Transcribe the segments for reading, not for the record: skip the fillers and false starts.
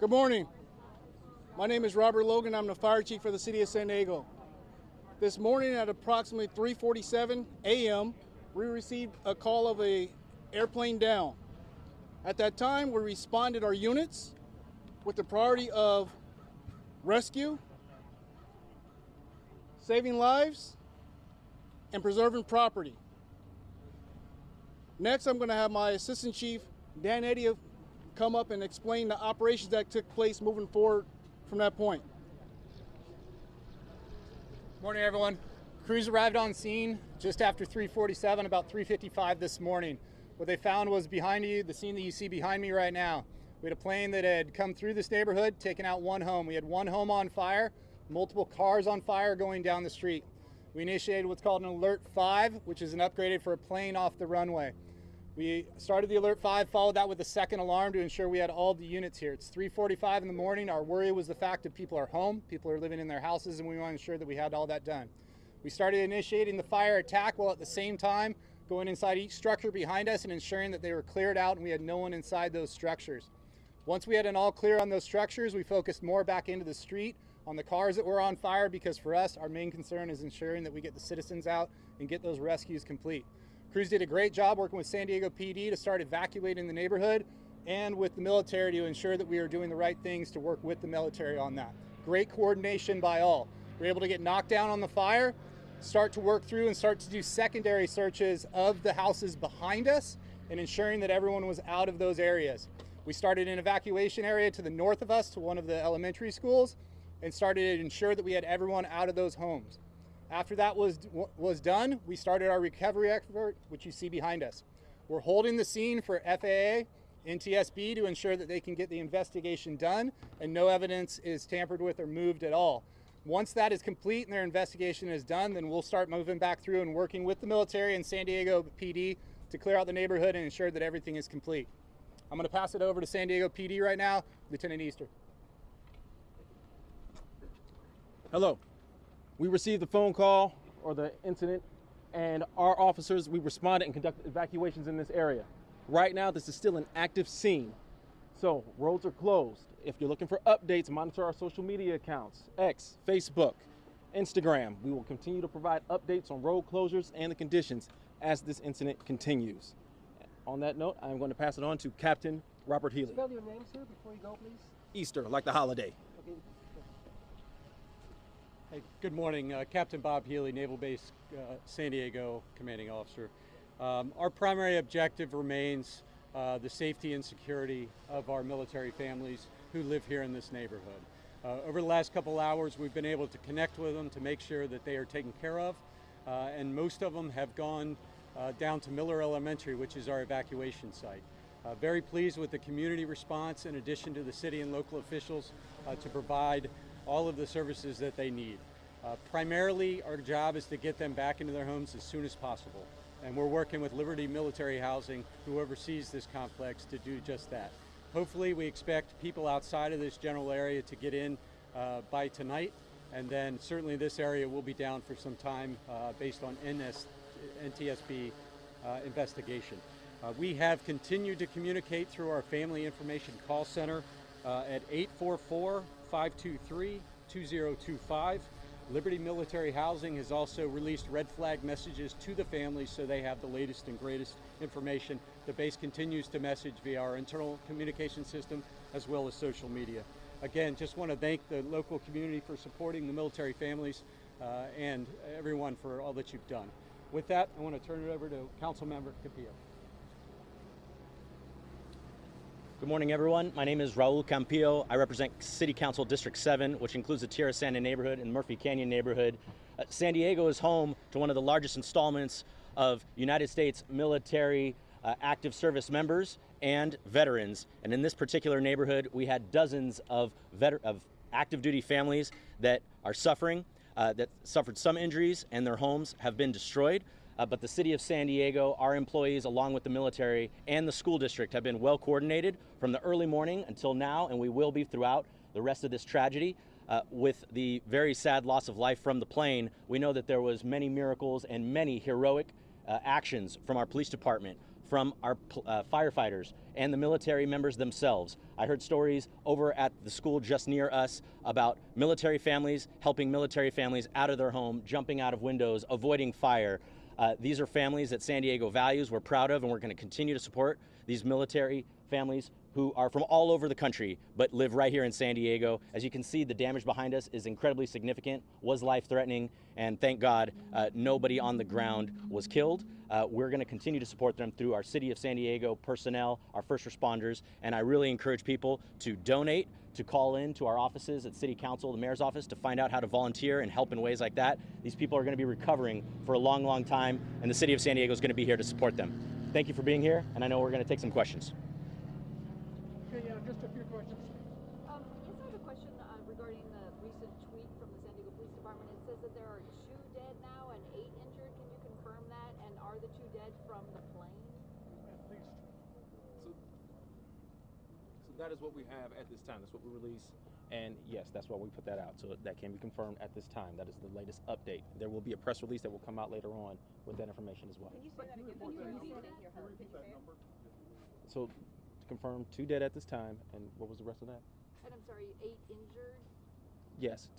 Good morning. My name is Robert Logan. I'm the fire chief for the city of San Diego. This morning at approximately 3:47 a.m., we received a call of an airplane down. At that time, we responded our units with the priority of rescue, saving lives, and preserving property. Next, I'm going to have my assistant chief, Dan Eddy, come up and explain the operations that took place moving forward from that point. Morning, everyone. Crews arrived on scene just after 3:47, about 3:55 this morning. What they found was behind you, the scene that you see behind me right now. We had a plane that had come through this neighborhood, taken out one home. We had one home on fire, multiple cars on fire going down the street. We initiated what's called an Alert 5, which is an upgraded for a plane off the runway. We started the Alert 5, followed that with a second alarm to ensure we had all the units here. It's 3:45 in the morning. Our worry was the fact that people are home, people are living in their houses, and we want to ensure that we had all that done. We started initiating the fire attack while at the same time going inside each structure behind us and ensuring that they were cleared out and we had no one inside those structures. Once we had an all clear on those structures, we focused more back into the street on the cars that were on fire, because for us, our main concern is ensuring that we get the citizens out and get those rescues complete. Crews did a great job working with San Diego PD to start evacuating the neighborhood and with the military to ensure that we are doing the right things to work with the military on that. Great coordination by all. We were able to get knocked down on the fire, start to work through and start to do secondary searches of the houses behind us and ensuring that everyone was out of those areas. We started an evacuation area to the north of us to one of the elementary schools and started to ensure that we had everyone out of those homes. After that was done, we started our recovery effort, which you see behind us. We're holding the scene for FAA, NTSB to ensure that they can get the investigation done and no evidence is tampered with or moved at all. Once that is complete and their investigation is done, then we'll start moving back through and working with the military and San Diego PD to clear out the neighborhood and ensure that everything is complete. I'm going to pass it over to San Diego PD right now, Lieutenant Easter. Hello. We received the phone call or the incident, and our officers, we responded and conducted evacuations in this area. Right now, this is still an active scene. So roads are closed. If you're looking for updates, monitor our social media accounts, X, Facebook, Instagram. We will continue to provide updates on road closures and the conditions as this incident continues. On that note, I'm going to pass it on to Captain Robert Healy. Spell your name, sir, before you go, please. Easter, like the holiday. Okay. Hey, good morning. Captain Bob Healy, Naval Base San Diego Commanding Officer. Our primary objective remains the safety and security of our military families who live here in this neighborhood. Over the last couple hours, we've been able to connect with them to make sure that they are taken care of, and most of them have gone down to Miller Elementary, which is our evacuation site. Very pleased with the community response in addition to the city and local officials to provide all of the services that they need. Primarily, our job is to get them back into their homes as soon as possible. And we're working with Liberty Military Housing, who oversees this complex, to do just that. Hopefully, we expect people outside of this general area to get in by tonight. And then certainly this area will be down for some time based on NTSB investigation. We have continued to communicate through our Family Information Call Center at 844-523-2025. Liberty Military Housing has also released red flag messages to the families so they have the latest and greatest information. The base continues to message via our internal communication system as well as social media. Again, just want to thank the local community for supporting the military families and everyone for all that you've done. With that, I want to turn it over to Councilmember Campillo. Good morning, everyone. My name is Raul Campillo. I represent City Council District 7, which includes the Tierrasanta neighborhood and Murphy Canyon neighborhood. San Diego is home to one of the largest installments of United States military active service members and veterans. And in this particular neighborhood, we had dozens of active duty families that are suffering, that suffered some injuries, and their homes have been destroyed. But the city of San Diego, our employees, along with the military and the school district, have been well coordinated from the early morning until now, and we will be throughout the rest of this tragedy. With the very sad loss of life from the plane, we know that there was many miracles and many heroic actions from our police department, from our firefighters and the military members themselves. I heard stories over at the school just near us about military families helping military families out of their home, jumping out of windows, avoiding fire. These are families that San Diego values, we're proud of, and we're going to continue to support these military families who are from all over the country but live right here in San Diego. As you can see, the damage behind us is incredibly significant, was life-threatening, and thank God nobody on the ground was killed. We're going to continue to support them through our City of San Diego personnel, our first responders, and I really encourage people to donate, to call in to our offices at City Council, the Mayor's office, to find out how to volunteer and help in ways like that. These people are going to be recovering for a long, long time, and the City of San Diego is going to be here to support them. Thank you for being here, and I know we're going to take some questions. Okay, yeah, just a few questions. Yes, I have a question regarding the recent tweet from the San Diego Police Department. It says that there are 2 dead now and 8 injured. Can you confirm that? And are the 2 dead from the plane? So that is what we have at this time. That's what we release. And yes, that's why we put that out. So that can be confirmed at this time. That is the latest update. There will be a press release that will come out later on with that information as well. Can you say that again? Can you repeat that? So to confirm 2 dead at this time, and what was the rest of that? And I'm sorry, 8 injured? Yes,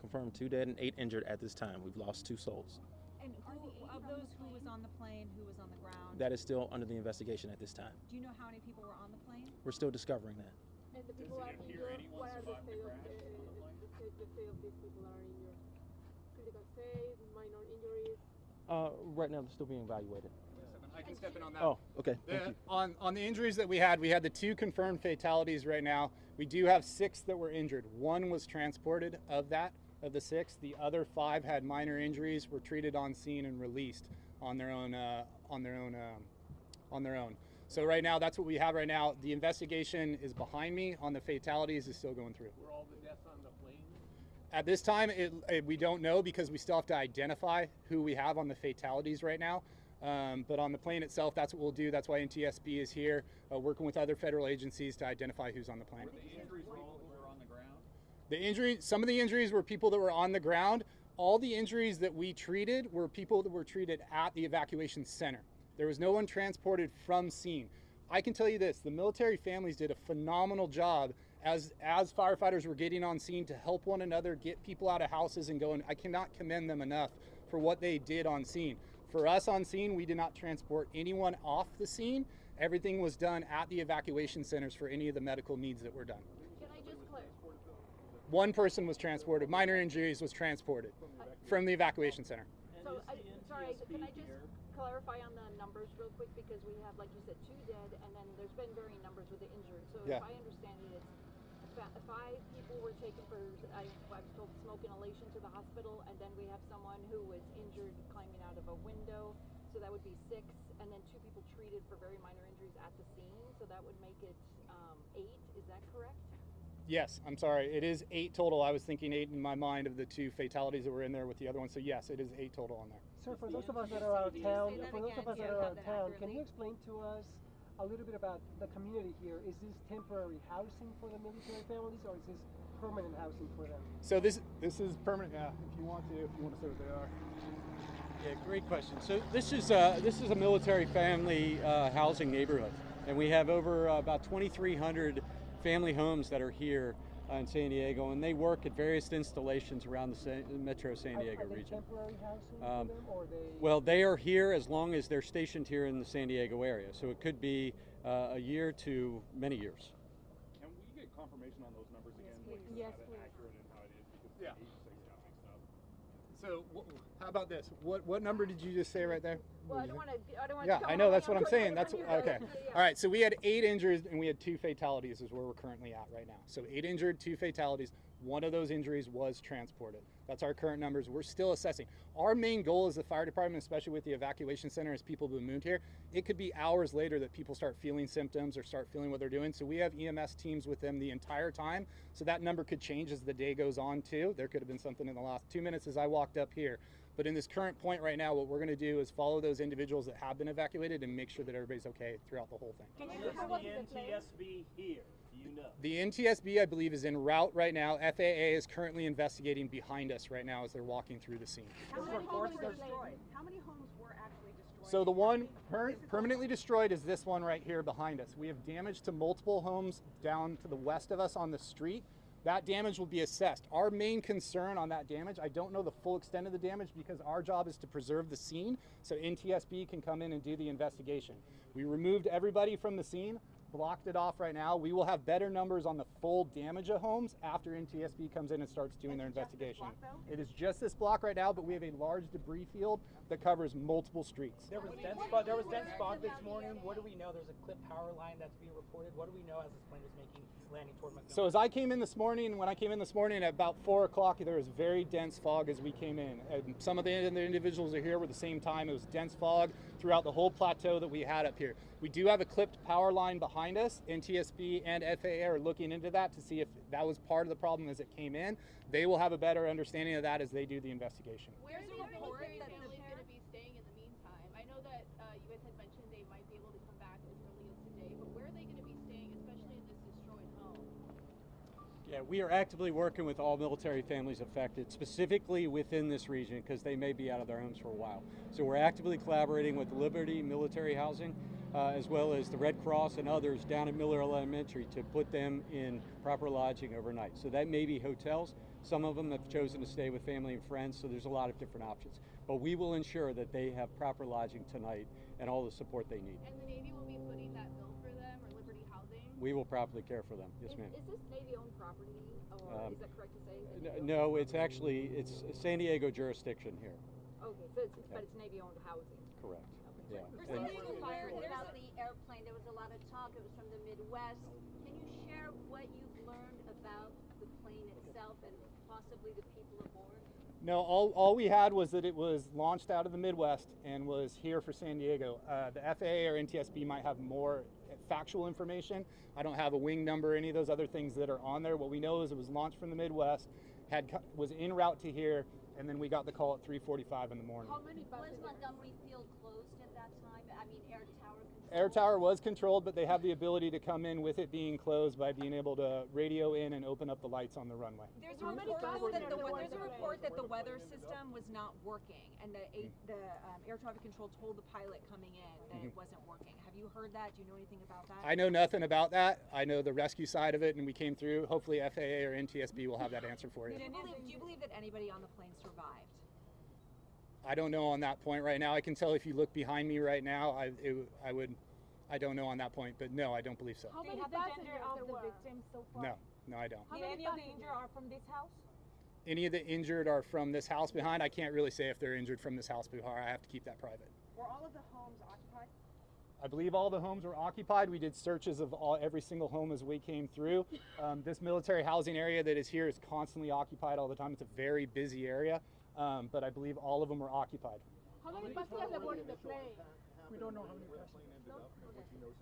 confirmed 2 dead and 8 injured at this time. We've lost 2 souls. And who, of those who was on the plane, who was on the ground? That is still under the investigation at this time. Do you know how many people were on the plane? We're still discovering that. And the people are injured? What are the state of these people that are injured? Critical state, minor injuries? Right now, they're still being evaluated. I can step in on that. Oh, okay. Thank you. On the injuries that we had the 2 confirmed fatalities right now. We do have 6 that were injured. 1 was transported of the 6. The other 5 had minor injuries, were treated on scene and released on their own. So right now, that's what we have right now. The investigation is behind me on the fatalities is still going through. Were all the deaths on the plane? At this time, we don't know because we still have to identify who we have on the fatalities right now. But on the plane itself, that's what we'll do. That's why NTSB is here, working with other federal agencies to identify who's on the plane. Were the injuries people who were on the ground? Some of the injuries were people that were on the ground. All the injuries that we treated were people that were treated at the evacuation center. There was no one transported from scene. I can tell you this, the military families did a phenomenal job as firefighters were getting on scene to help one another, get people out of houses and going. I cannot commend them enough for what they did on scene. For us on scene, we did not transport anyone off the scene. Everything was done at the evacuation centers for any of the medical needs that were done. Can I just clarify? 1 person was transported. Minor injuries was transported from the evacuation center. So, sorry, can I just clarify on the numbers real quick? Because we have, like you said, 2 dead, and then there's been varying numbers with the injured. So Yeah. if I understand it, it's 5 people were taken for, I was told, smoke inhalation to the hospital, and then we have someone who was injured climbing out of a window. So that would be 6, and then 2 people treated for very minor injuries at the scene. So that would make it 8. Is that correct? Yes, I'm sorry. It is 8 total. I was thinking 8 in my mind of the 2 fatalities that were in there with the other one. So yes, it is 8 total on there. Sir, for those of us that are out of town, Say that again, can you explain to us a little bit about the community here? Is this temporary housing for the military families, or is this permanent housing for them? So this is permanent. Yeah, if you want to say what they are. Yeah, great question. So this is a military family housing neighborhood, and we have over about 2,300 family homes that are here in San Diego, and they work at various installations around the Metro San Diego are they region. temporary housing for them, or are they? Well, they are here as long as they're stationed here in the San Diego area, so it could be a year to many years. Can we get confirmation on those numbers again? Yes, Have it please. accurate in how it is, because Yeah. the agencies got mixed up. So how about this? What number did you just say right there? Well, I don't want to. Yeah, I know. That's what I'm saying. That's okay. okay. All right. So we had 8 injuries and we had 2 fatalities. Is where we're currently at right now. So 8 injured, 2 fatalities. One of those injuries was transported. That's our current numbers. We're still assessing. Our main goal as the fire department, especially with the evacuation center, as people who moved here, it could be hours later that people start feeling symptoms or start feeling what they're doing. So we have EMS teams with them the entire time. So that number could change as the day goes on too. There could have been something in the last 2 minutes as I walked up here. But in this current point right now, what we're going to do is follow those individuals that have been evacuated and make sure that everybody's okay throughout the whole thing. Can you Where's the NTSB here? Do you know? The NTSB, I believe, is en route right now. FAA is currently investigating behind us right now as they're walking through the scene. How many homes were destroyed? How many homes were actually destroyed? So the one permanently destroyed is this one right here behind us. We have damage to multiple homes down to the west of us on the street. That damage will be assessed. Our main concern on that damage, I don't know the full extent of the damage because our job is to preserve the scene so NTSB can come in and do the investigation. We removed everybody from the scene, blocked it off right now. We will have better numbers on the full damage of homes after NTSB comes in and starts doing their investigation. It is just this block right now, but we have a large debris field that covers multiple streets. There was dense fog this morning. What do we know? There's a clipped power line that's being reported. What do we know as this plane was landing toward Montgomery? So as I came in this morning, when I came in this morning at about 4 o'clock, there was very dense fog as we came in. And some of the individuals are here were the same time. It was dense fog throughout the whole plateau that we had up here. We do have a clipped power line behind us. NTSB and FAA are looking into that to see if that was part of the problem as it came in. They will have a better understanding of that as they do the investigation. Where is the military family going to be staying in the meantime? I know that you guys had mentioned they might be able to come back as early as today, but where are they going to be staying, especially in this destroyed home? Yeah, we are actively working with all military families affected, specifically within this region, because they may be out of their homes for a while. So we're actively collaborating with Liberty Military Housing, as well as the Red Cross and others down at Miller Elementary to put them in proper lodging overnight. So that may be hotels. Some of them have chosen to stay with family and friends, so there's a lot of different options. But we will ensure that they have proper lodging tonight and all the support they need. And the Navy will be footing that bill for them, or Liberty Housing? We will properly care for them. Yes, ma'am. Is this Navy-owned property, or is that correct to say? No, it's San Diego jurisdiction here. Okay, so but it's Navy-owned housing. Correct. Okay. Yeah. There's about the airplane. There was a lot of talk. It was from the Midwest. Can you share what you've learned about the plane itself and possibly the people aboard? No, all we had was that it was launched out of the Midwest and was here for San Diego. The FAA or NTSB might have more factual information. I don't have a wing number, any of those other things that are on there. What we know is it was launched from the Midwest, was en route to here, and then we got the call at 3:45 in the morning. How many buses was Montgomery Field closed at that time? I mean, Air Tower controlled? Air Tower was controlled, but they have the ability to come in with it being closed by being able to radio in and open up the lights on the runway. There's a report that the weather system was not working, and the air traffic control told the pilot coming in that it wasn't working. Have you heard that? Do you know anything about that? I know nothing about that. I know the rescue side of it, and we came through. Hopefully FAA or NTSB will have that answer for you. Do you believe that anybody on the plane survived? I don't know on that point right now. I can tell if you look behind me right now, I don't know on that point, but no, I don't believe so. How many passengers of the victims so far? No, I don't. How many of the injured are from this house? Any of the injured are from this house behind. I can't really say if they're injured from this house behind. I have to keep that private. Were all of the homes occupied? I believe all the homes were occupied. We did searches of every single home as we came through. This military housing area that is here is constantly occupied all the time. It's a very busy area, but I believe all of them were occupied. How many passengers are aboard the plane? We don't know how many passengers.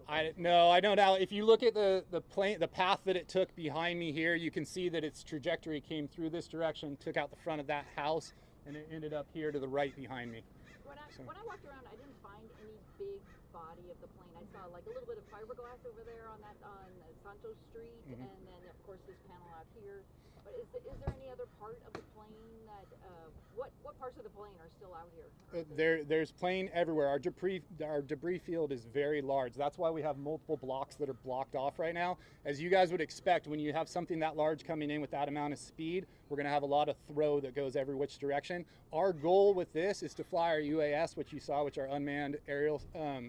I don't know. If you look at the plane, the path that it took behind me here, you can see that its trajectory came through this direction, took out the front of that house, and it ended up here to the right behind me. When I walked around, I didn't find any big body of the plane. I saw like a little bit of fiberglass over there on Santos Street, and then of course this panel out here. But is there any other part of the plane that what parts of the plane are still out here? There's plane everywhere. Our debris field is very large. That's why we have multiple blocks that are blocked off right now. As you guys would expect, when you have something that large coming in with that amount of speed, we're going to have a lot of throw that goes every which direction. Our goal with this is to fly our UAS, which you saw, which are unmanned aerials,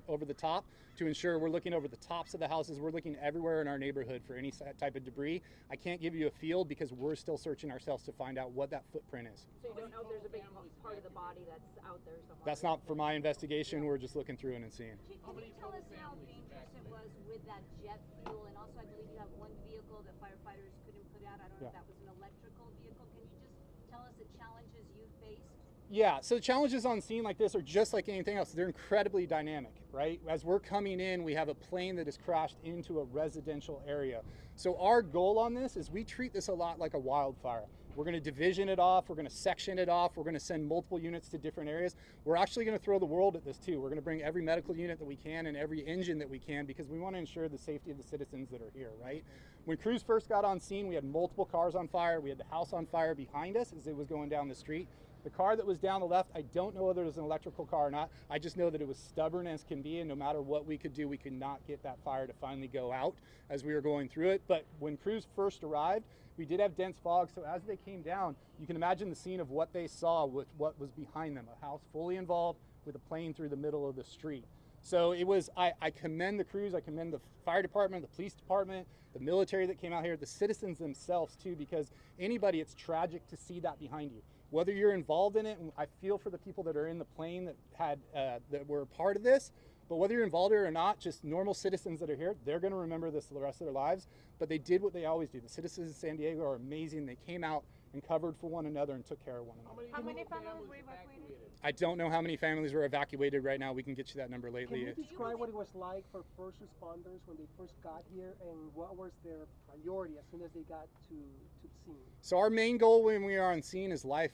over the top, to ensure we're looking over the tops of the houses. We're looking everywhere in our neighborhood for any type of debris. I can't give you a field because we're still searching ourselves to find out what that footprint is. So you don't know if there's a big part of the body that's out there somewhere? That's not for my investigation. We're just looking through it and seeing. Can you tell us how dangerous it was with that jet fuel? And also, I believe you have one vehicle that firefighters couldn't put out. I don't know if that was an electrical vehicle. Can you just tell us the challenges you faced? Yeah, so challenges on scene like this are just like anything else. They're incredibly dynamic, right? As we're coming in, we have a plane that has crashed into a residential area. So our goal on this is we treat this a lot like a wildfire. We're going to division it off. We're going to section it off. We're going to send multiple units to different areas. We're actually going to throw the world at this too. We're going to bring every medical unit that we can and every engine that we can because we want to ensure the safety of the citizens that are here, right? When crews first got on scene, we had multiple cars on fire. We had the house on fire behind us as it was going down the street. The car that was down the left, I don't know whether it was an electrical car or not. I just know that it was stubborn as can be, and no matter what we could do, we could not get that fire to finally go out as we were going through it. But when crews first arrived, we did have dense fog, so as they came down, you can imagine the scene of what they saw with what was behind them, a house fully involved with a plane through the middle of the street. So it was, I commend the crews, I commend the fire department, the police department, the military that came out here, the citizens themselves too, because anybody, it's tragic to see that behind you. Whether you're involved in it, and I feel for the people that are in the plane that had that were a part of this, but whether you're involved in it or not, just normal citizens that are here, they're going to remember this the rest of their lives. But they did what they always do. The citizens of San Diego are amazing. They came out and covered for one another and took care of one another. How many families were evacuated? I don't know how many families were evacuated right now. We can get you that number lately. Can you describe what it was like for first responders when they first got here, and what was their priority as soon as they got to the scene? So our main goal when we are on scene is life.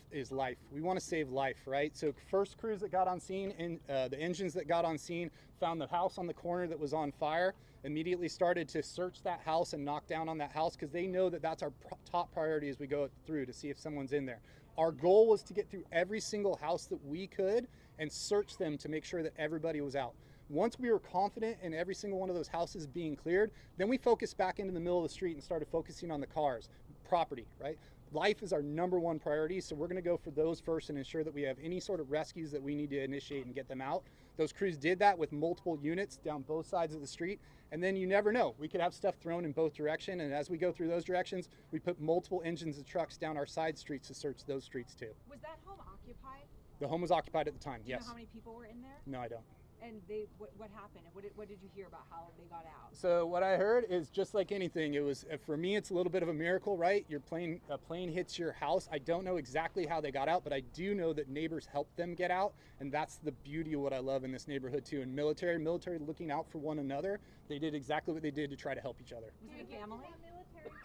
We want to save life, right? So first crews that got on scene, and the engines that got on scene, found the house on the corner that was on fire, immediately started to search that house and knock down on that house because they know that that's our top priority as we go through to see if someone's in there. Our goal was to get through every single house that we could and search them to make sure that everybody was out. Once we were confident in every single one of those houses being cleared, then we focused back into the middle of the street and started focusing on the cars, property, right? Life is our number one priority, so we're going to go for those first and ensure that we have any sort of rescues that we need to initiate and get them out. Those crews did that with multiple units down both sides of the street, and then you never know. We could have stuff thrown in both directions, and as we go through those directions, we put multiple engines and trucks down our side streets to search those streets too. Was that home occupied? The home was occupied at the time, Do you yes. know how many people were in there? No, I don't. And what happened? What did you hear about how they got out? So what I heard is just like anything. It was, for me, it's a little bit of a miracle, right? A plane hits your house. I don't know exactly how they got out, but I do know that neighbors helped them get out, and that's the beauty of what I love in this neighborhood too. And military looking out for one another. They did exactly what they did to try to help each other. Was it a family?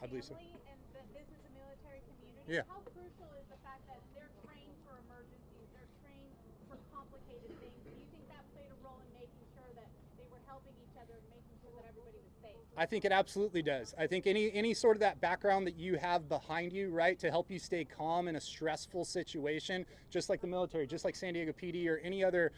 I believe so. And this is a military community. Yeah. How crucial is the fact that they're trained for emergencies, they're trained for complicated things? Do you think that played a role in making sure that they were helping each other and making sure that everybody was safe? I think it absolutely does. I think any sort of that background that you have behind you, right, to help you stay calm in a stressful situation, just like the military, just like San Diego PD or any other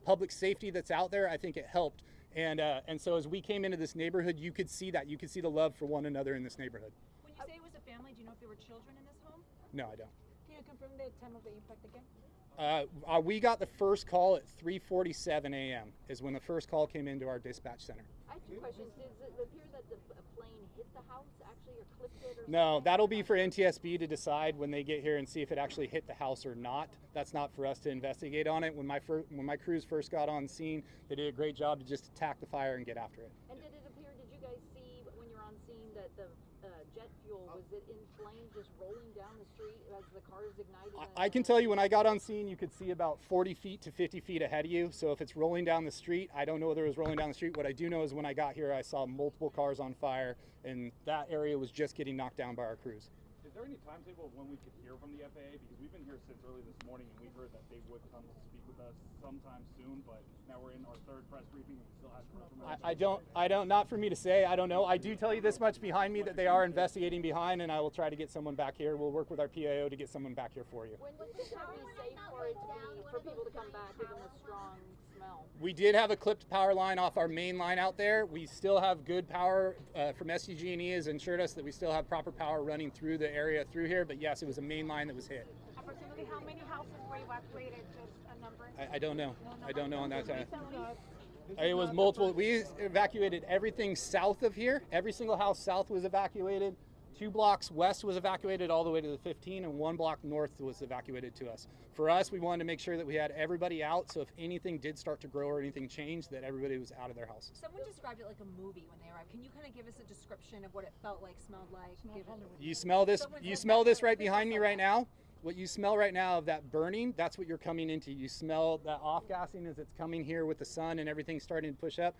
public safety that's out there, I think it helped. And so as we came into this neighborhood, you could see that. You could see the love for one another in this neighborhood. When you say it was a family, do you know if there were children in this home? No, I don't. Can you confirm the time of the impact again? We got the first call at 3:47 a.m. is when the first call came into our dispatch center. I have two questions. Does it appear that the plane hit the house actually or clipped it? Or No, that'll be for NTSB to decide when they get here and see if it actually hit the house or not. That's not for us to investigate on it. When my crews first got on scene, they did a great job to just attack the fire and get after it. And did you guys see when you were on scene that the jet fuel, was it in flames just rolling down the street as the cars ignited? I can tell you when I got on scene, you could see about 40 feet to 50 feet ahead of you. So if it's rolling down the street, I don't know whether it was rolling down the street. What I do know is when I got here, I saw multiple cars on fire, and that area was just getting knocked down by our crews. Is there any timetable of when we could hear from the FAA? Because we've been here since early this morning, and we heard that they would come to speak with us sometime soon, but now we're in our third press briefing, and we still haven't heard from them. I don't, not for me to say, I don't know. I do tell you this much behind me that they are investigating behind, and I will try to get someone back here. We'll work with our PIO to get someone back here for you. When do you think it would be safe for people to come back given the strong smell? We did have a clipped power line off our main line out there. We still have good power from SDG&E has assured us that we still have proper power running through the area through here, but yes, it was a main line that was hit. Approximately how many houses were evacuated? Just a number? I don't know. I don't know on that time. It was multiple. We evacuated everything south of here. Every single house south was evacuated. 2 blocks west was evacuated all the way to the 15, and 1 block north was evacuated to us. For us, we wanted to make sure that we had everybody out, so if anything did start to grow or anything changed, that everybody was out of their houses. Someone described it like a movie when they arrived. Can you kind of give us a description of what it felt like, smelled like? You smell this? You smell this right behind me right now? What you smell right now of that burning, that's what you're coming into. You smell that off-gassing as it's coming here with the sun and everything starting to push up.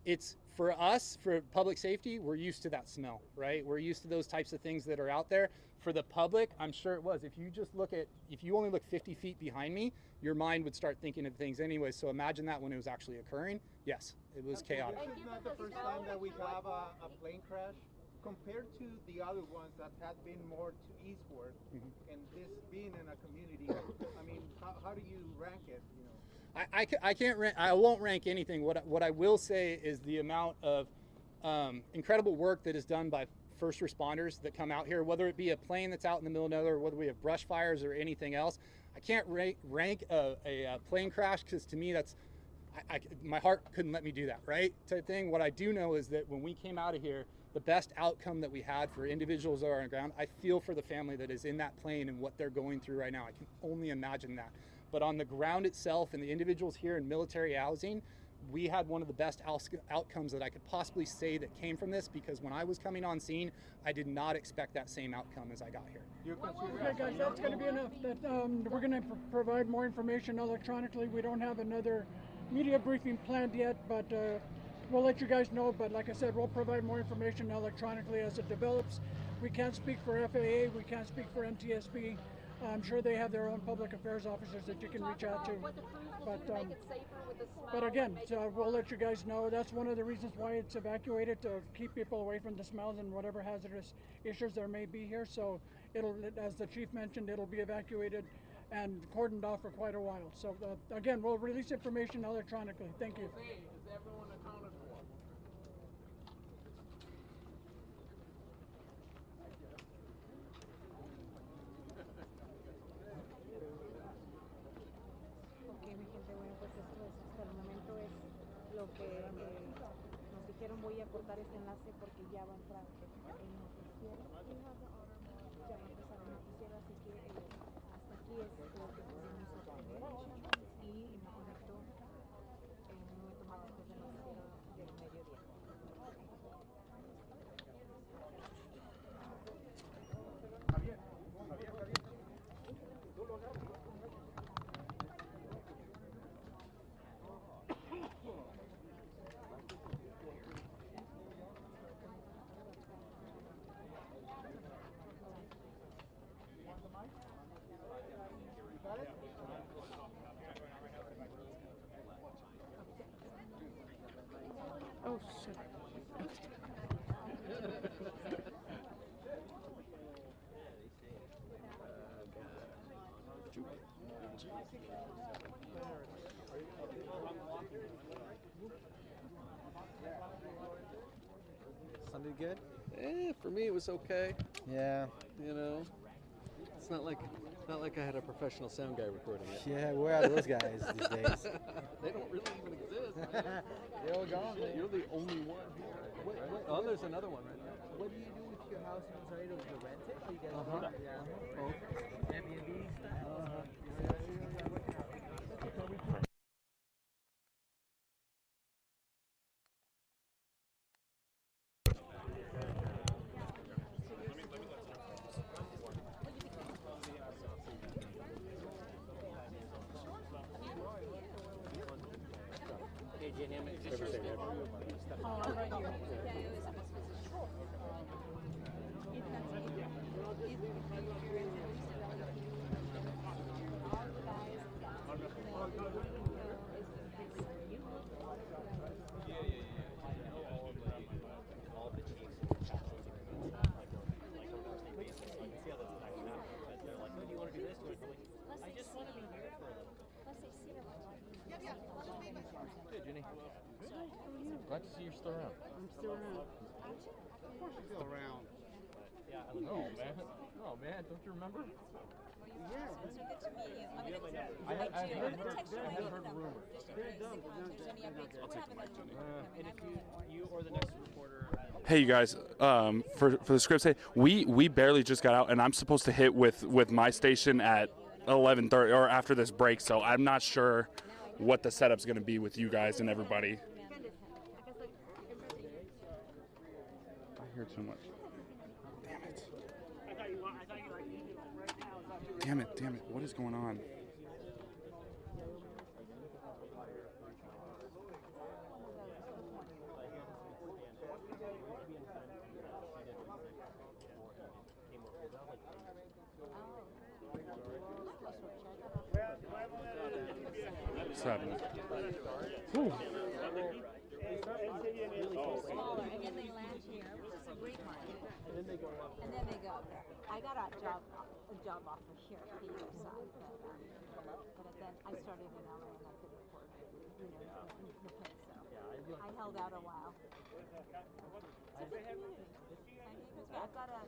It's, for us, for public safety, we're used to that smell, right? We're used to those types of things that are out there. For the public, I'm sure it was. If you only look 50 feet behind me, your mind would start thinking of things anyway. So imagine that when it was actually occurring. Yes, it was chaotic. This is not the first time that we have a plane crash. compared to the other ones that had been more to eastward, and this being in a community, I mean, how do you rank it? You know, I can't rank. I won't rank anything. What I will say is the amount of incredible work that is done by first responders that come out here, whether it be a plane that's out in the middle of nowhere, whether we have brush fires or anything else. I can't rank a plane crash, because to me that's my heart couldn't let me do that, right? Type thing. What I do know is that when we came out of here, the best outcome that we had for individuals that are on the ground, I feel for the family that is in that plane and what they're going through right now. I can only imagine that. But on the ground itself and the individuals here in military housing, we had one of the best outcomes that I could possibly say that came from this, because when I was coming on scene, I did not expect that same outcome as I got here. Okay, guys, that's going to be enough. We're going to provide more information electronically. We don't have another media briefing planned yet, but we'll let you guys know. But like I said, we'll provide more information electronically as it develops. We can't speak for FAA. We can't speak for NTSB. I'm sure they have their own public affairs officers that you can reach out to. But again, we'll let you guys know. That's one of the reasons why it's evacuated, to keep people away from the smells and whatever hazardous issues there may be here. So it'll, as the chief mentioned, it'll be evacuated and cordoned off for quite a while. So again, we'll release information electronically. Thank you. Is everyone accounted for? Ok, mi gente, bueno, pues esto es, hasta el momento es lo que nos dijeron. Voy a cortar este enlace porque ya va a entrar el noticiero. Ya va a empezar el noticiero, así que hasta aquí es lo que pudimos obtener y me conecto en un momento más después del noticiero del mediodía. Oh, shit. Sounded good? For me it was okay. Yeah. You know, it's not like I had a professional sound guy recording it. Yeah, where are those guys these days? They don't really even exist. They're all gone. You're the only one here. Oh, there's another one right now. What do you do with your house in Rosarito? Do you rent it? Or you guys Uh-huh. Airbnb? Hey, Jenny. Glad to see you're still around. I'm still around. Of course you're still around. No, man. No, man. Don't you remember? I had heard rumors. And if you or the next reporter. Hey, you guys. For the script, say we barely just got out, and I'm supposed to hit with my station at 11:30 or after this break. So I'm not sure what the setup's going to be with you guys and everybody. I hear too much. Damn it. What is going on? What's happening? Whew. smaller, and then they land here, which is a great market. And then they go up. And then they go up there. I got a job offer here at the US side, but then I started in LA and I couldn't afford the pay, so I held out a while. It's a good community. San Diego's good. I've got a